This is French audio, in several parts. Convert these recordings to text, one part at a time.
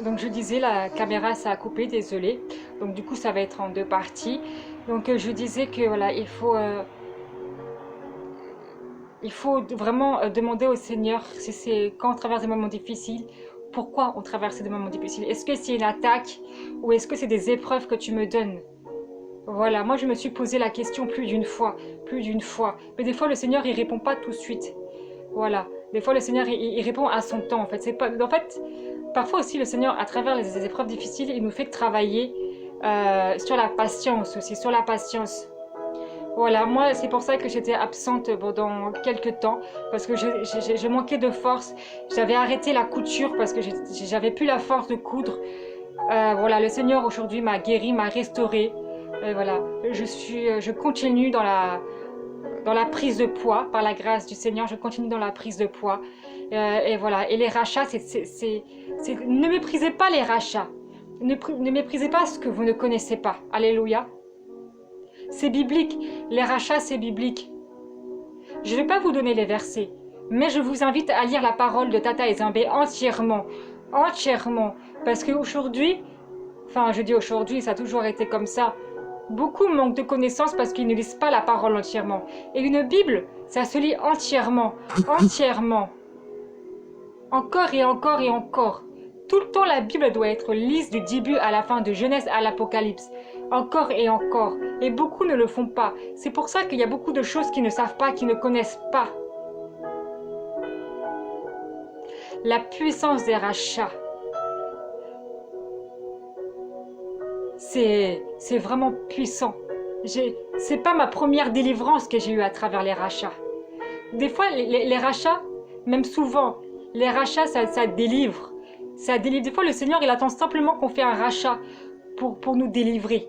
Donc je disais, la caméra ça a coupé, désolé. Donc du coup ça va être en deux parties. Donc je disais que voilà, il faut vraiment demander au Seigneur si c'est quand on traverse des moments difficiles, pourquoi on traverse des moments difficiles. Est-ce que c'est une attaque ou est-ce que c'est des épreuves que tu me donnes? Voilà, moi je me suis posé la question plus d'une fois, plus d'une fois. Mais des fois le Seigneur il répond pas tout de suite. Voilà, des fois le Seigneur il répond à son temps en fait. C'est pas, en fait, parfois aussi le Seigneur à travers les épreuves difficiles il nous fait travailler sur la patience aussi, sur la patience. Voilà, moi c'est pour ça que j'étais absente pendant quelques temps parce que je manquais de force. J'avais arrêté la couture parce que j'avais plus la force de coudre. Voilà, le Seigneur aujourd'hui m'a guéri, m'a restauré. Voilà, je continue dans la prise de poids par la grâce du Seigneur. Je continue dans la prise de poids. Et voilà, et les rachats, ne méprisez pas les rachats. Ne méprisez pas ce que vous ne connaissez pas. Alléluia. C'est biblique. Les rachats, c'est biblique. Je ne vais pas vous donner les versets, mais je vous invite à lire la parole de Tata Ezembe entièrement. Entièrement. Parce qu'aujourd'hui, enfin je dis aujourd'hui, ça a toujours été comme ça, beaucoup manquent de connaissances parce qu'ils ne lisent pas la parole entièrement. Et une Bible, ça se lit entièrement. Entièrement. Encore et encore et encore. Tout le temps, la Bible doit être lise du début à la fin, de Genèse à l'Apocalypse. Encore et encore. Et beaucoup ne le font pas. C'est pour ça qu'il y a beaucoup de choses qu'ils ne savent pas, qu'ils ne connaissent pas. La puissance des rachats. C'est vraiment puissant. C'est pas ma première délivrance que j'ai eue à travers les rachats. Des fois, les rachats, même souvent, les rachats, ça délivre. Ça délivre. Des fois, le Seigneur, il attend simplement qu'on fait un rachat pour nous délivrer.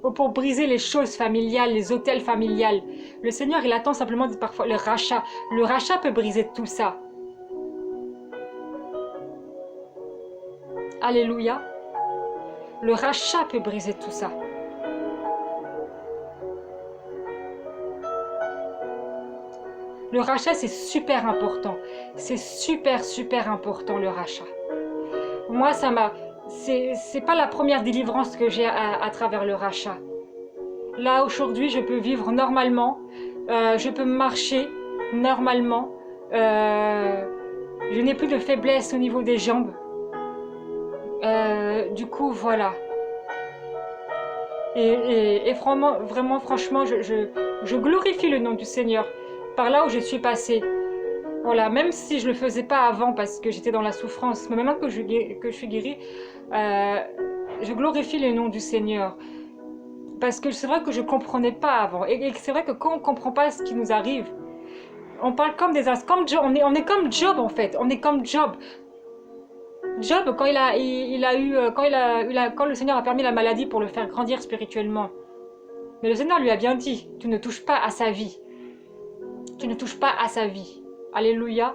Ou pour briser les choses familiales, les autels familiales. Le Seigneur, il attend simplement parfois le rachat. Le rachat peut briser tout ça. Alléluia. Le rachat peut briser tout ça. Le rachat, c'est super important. C'est super, super important, le rachat. Moi, ça m'a... C'est pas la première délivrance que j'ai à travers le rachat. Là, aujourd'hui, je peux vivre normalement. Je peux marcher normalement. Je n'ai plus de faiblesse au niveau des jambes. Du coup, voilà. Et vraiment, franchement, je glorifie le nom du Seigneur par là où je suis passée. Voilà, même si je ne le faisais pas avant parce que j'étais dans la souffrance, mais maintenant que je suis guérie, je glorifie le nom du Seigneur. Parce que c'est vrai que je ne comprenais pas avant. Et c'est vrai que quand on ne comprend pas ce qui nous arrive, on parle comme des... Comme Job, on est comme Job en fait. On est comme Job. Job, quand quand le Seigneur a permis la maladie pour le faire grandir spirituellement. Mais le Seigneur lui a bien dit, tu ne touches pas à sa vie. Tu ne touches pas à sa vie. Alléluia.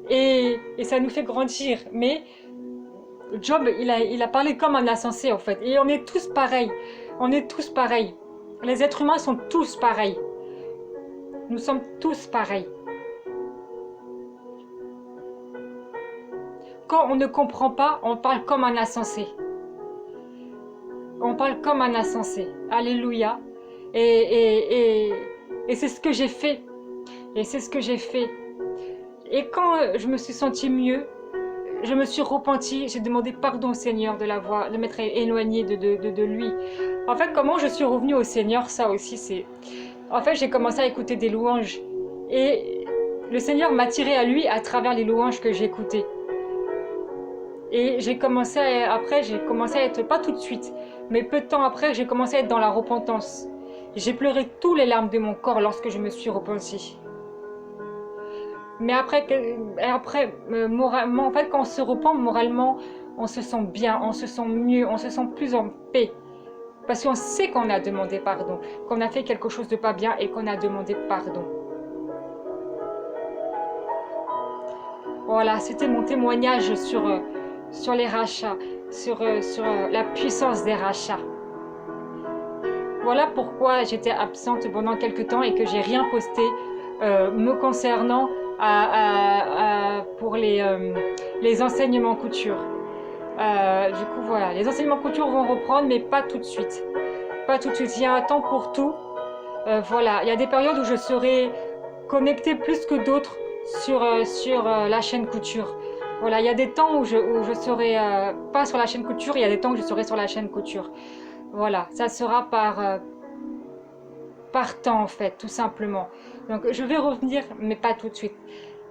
Et ça nous fait grandir. Mais Job, il a parlé comme un insensé en fait. Et on est tous pareils. On est tous pareils. Les êtres humains sont tous pareils. Nous sommes tous pareils. Quand on ne comprend pas, on parle comme un insensé. On parle comme un insensé. Alléluia. Et c'est ce que j'ai fait. Et c'est ce que j'ai fait. Et quand je me suis sentie mieux, je me suis repentie, j'ai demandé pardon au Seigneur de m'être éloignée de lui. En fait, comment je suis revenue au Seigneur, ça aussi, c'est... En fait, j'ai commencé à écouter des louanges. Et le Seigneur m'a tiré à lui à travers les louanges que j'écoutais. Et après, j'ai commencé à être, pas tout de suite, mais peu de temps après, j'ai commencé à être dans la repentance. J'ai pleuré tous les larmes de mon corps lorsque je me suis repentie. Mais moralement, en fait, quand on se repent moralement, on se sent bien, on se sent mieux, on se sent plus en paix. Parce qu'on sait qu'on a demandé pardon, qu'on a fait quelque chose de pas bien et qu'on a demandé pardon. Voilà, c'était mon témoignage sur les rachats, sur la puissance des rachats. Voilà pourquoi j'étais absente pendant quelques temps et que j'ai rien posté me concernant pour les enseignements couture. Du coup, voilà, les enseignements couture vont reprendre, mais pas tout de suite. Pas tout de suite, il y a un temps pour tout. Voilà, il y a des périodes où je serai connectée plus que d'autres sur la chaîne couture. Voilà, il y a des temps où je serai pas sur la chaîne couture, il y a des temps où je serai sur la chaîne couture. Voilà, ça sera par temps en fait, tout simplement. Donc je vais revenir, mais pas tout de suite.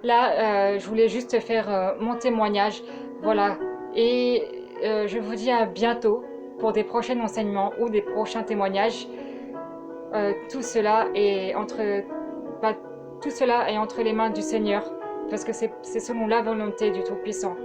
Là, je voulais juste faire mon témoignage. Voilà, et je vous dis à bientôt pour des prochains enseignements ou des prochains témoignages. Tout cela est bah, tout cela est entre les mains du Seigneur, parce que c'est selon la volonté du Tout-Puissant.